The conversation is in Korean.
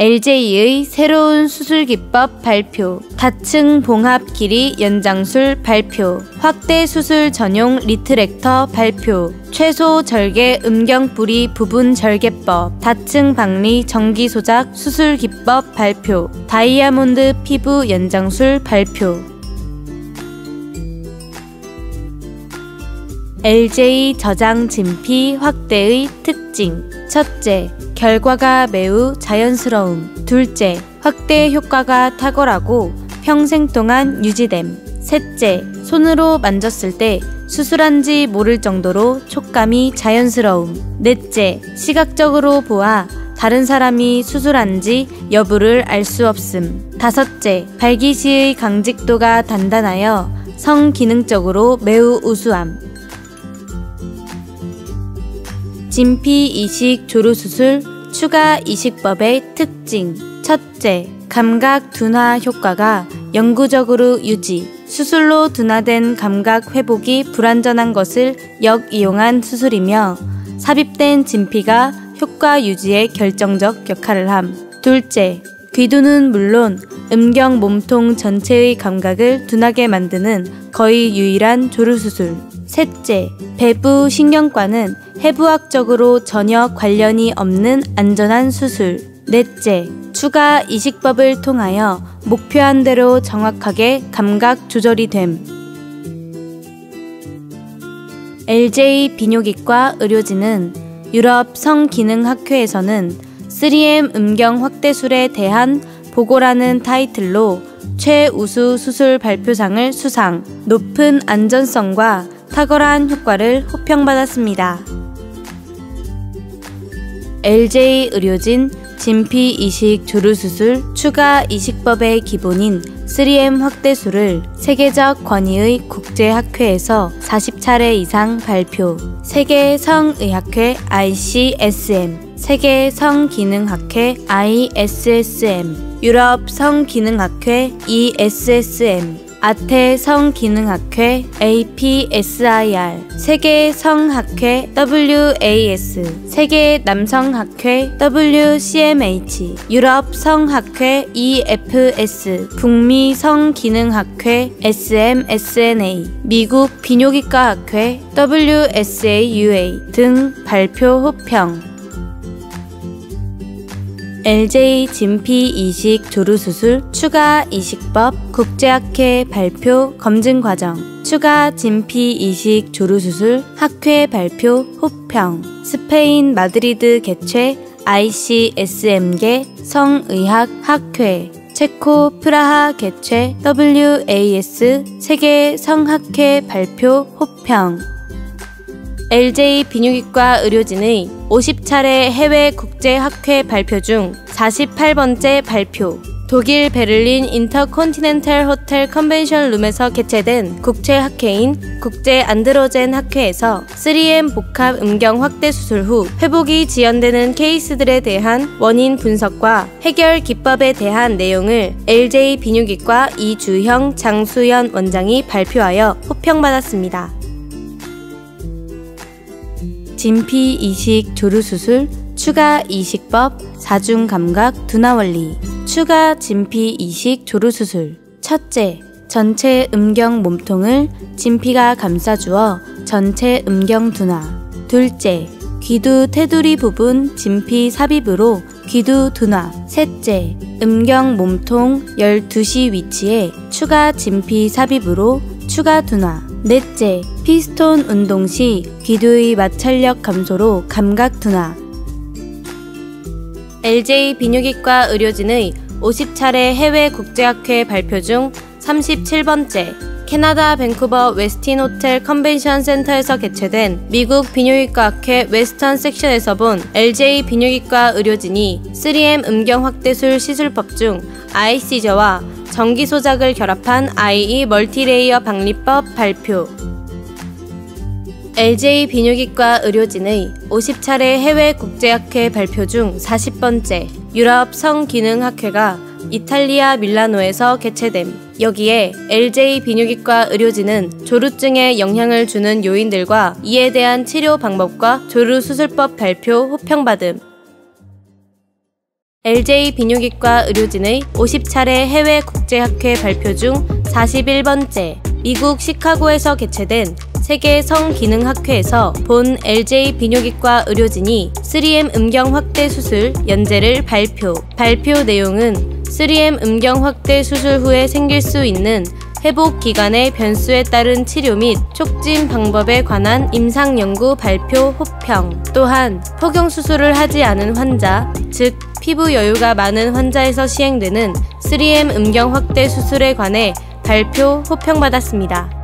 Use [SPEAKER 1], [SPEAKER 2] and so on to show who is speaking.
[SPEAKER 1] LJ의 새로운 수술기법 발표, 다층 봉합 길이 연장술 발표, 확대 수술 전용 리트랙터 발표, 최소 절개 음경 뿌리 부분 절개법, 다층 박리 전기 소작 수술기법 발표, 다이아몬드 피부 연장술 발표. LJ 저장 진피 확대의 특징. 첫째, 결과가 매우 자연스러움. 둘째, 확대 효과가 탁월하고 평생 동안 유지됨. 셋째, 손으로 만졌을 때 수술한지 모를 정도로 촉감이 자연스러움. 넷째, 시각적으로 보아 다른 사람이 수술한지 여부를 알 수 없음. 다섯째, 발기 시의 강직도가 단단하여 성기능적으로 매우 우수함. 진피 이식 조루 수술 추가 이식법의 특징. 첫째, 감각 둔화 효과가 영구적으로 유지. 수술로 둔화된 감각 회복이 불완전한 것을 역이용한 수술이며 삽입된 진피가 효과 유지에 결정적 역할을 함. 둘째, 귀두는 물론 음경 몸통 전체의 감각을 둔하게 만드는 거의 유일한 조루 수술. 셋째, 배부 신경과는 해부학적으로 전혀 관련이 없는 안전한 수술. 넷째, 추가 이식법을 통하여 목표한 대로 정확하게 감각 조절이 됨. LJ 비뇨기과 의료진은 유럽 성기능학회에서는 3M 음경 확대술에 대한 보고라는 타이틀로 최우수 수술 발표상을 수상, 높은 안전성과 탁월한 효과를 호평받았습니다. LJ 의료진 진피 이식 조루 수술 추가 이식법의 기본인 3M 확대술을 세계적 권위의 국제학회에서 40차례 이상 발표, 세계 성의학회 ICSM, 세계 성기능학회 ISSM, 유럽 성기능학회 ESSM, 아태 성기능학회 APSIR, 세계 성학회 WAS, 세계 남성학회 WCMH, 유럽 성학회 EFS, 북미 성기능학회 SMSNA, 미국 비뇨기과학회 WSAUA 등 발표 호평. LJ 진피 이식 조루 수술 추가 이식법 국제학회 발표 검증 과정. 추가 진피 이식 조루 수술 학회 발표 호평. 스페인 마드리드 개최 ICSM계 성의학 학회, 체코 프라하 개최 WAS 세계 성학회 발표 호평. LJ 비뇨기과 의료진의 50차례 해외 국제학회 발표 중 48번째 발표. 독일 베를린 인터콘티넨탈 호텔 컨벤션 룸에서 개최된 국제학회인 국제 안드로젠 학회에서 3M 복합 음경 확대 수술 후 회복이 지연되는 케이스들에 대한 원인 분석과 해결 기법에 대한 내용을 LJ 비뇨기과 이주형 장수연 원장이 발표하여 호평받았습니다. 진피 이식 조루 수술 추가 이식법 4중 감각 둔화 원리. 추가 진피 이식 조루 수술. 첫째, 전체 음경 몸통을 진피가 감싸주어 전체 음경 둔화. 둘째, 귀두 테두리 부분 진피 삽입으로 귀두 둔화. 셋째, 음경 몸통 12시 위치에 추가 진피 삽입으로 추가 둔화. 넷째, 피스톤 운동 시 귀두의 마찰력 감소로 감각 둔화. LJ 비뇨기과 의료진의 50차례 해외 국제학회 발표 중 37번째, 캐나다 밴쿠버 웨스틴 호텔 컨벤션 센터에서 개최된 미국 비뇨기과학회 웨스턴 섹션에서 본 LJ 비뇨기과 의료진이 3M 음경 확대술 시술법 중 아이시저와 전기 소작을 결합한 IE 멀티레이어 박리법 발표. LJ 비뇨기과 의료진의 50차례 해외 국제학회 발표 중 40번째, 유럽 성기능학회가 이탈리아 밀라노에서 개최됨. 여기에 LJ 비뇨기과 의료진은 조루증에 영향을 주는 요인들과 이에 대한 치료 방법과 조루 수술법 발표 호평받음. LJ 비뇨기과 의료진의 50차례 해외 국제학회 발표 중 41번째, 미국 시카고에서 개최된 세계 성기능학회에서 본 LJ 비뇨기과 의료진이 3M 음경 확대 수술 연재를 발표. 발표 내용은 3M 음경 확대 수술 후에 생길 수 있는 회복 기간의 변수에 따른 치료 및 촉진 방법에 관한 임상 연구 발표 호평. 또한 포경 수술을 하지 않은 환자, 즉 피부 여유가 많은 환자에서 시행되는 3M 음경 확대 수술에 관해 발표 호평받았습니다.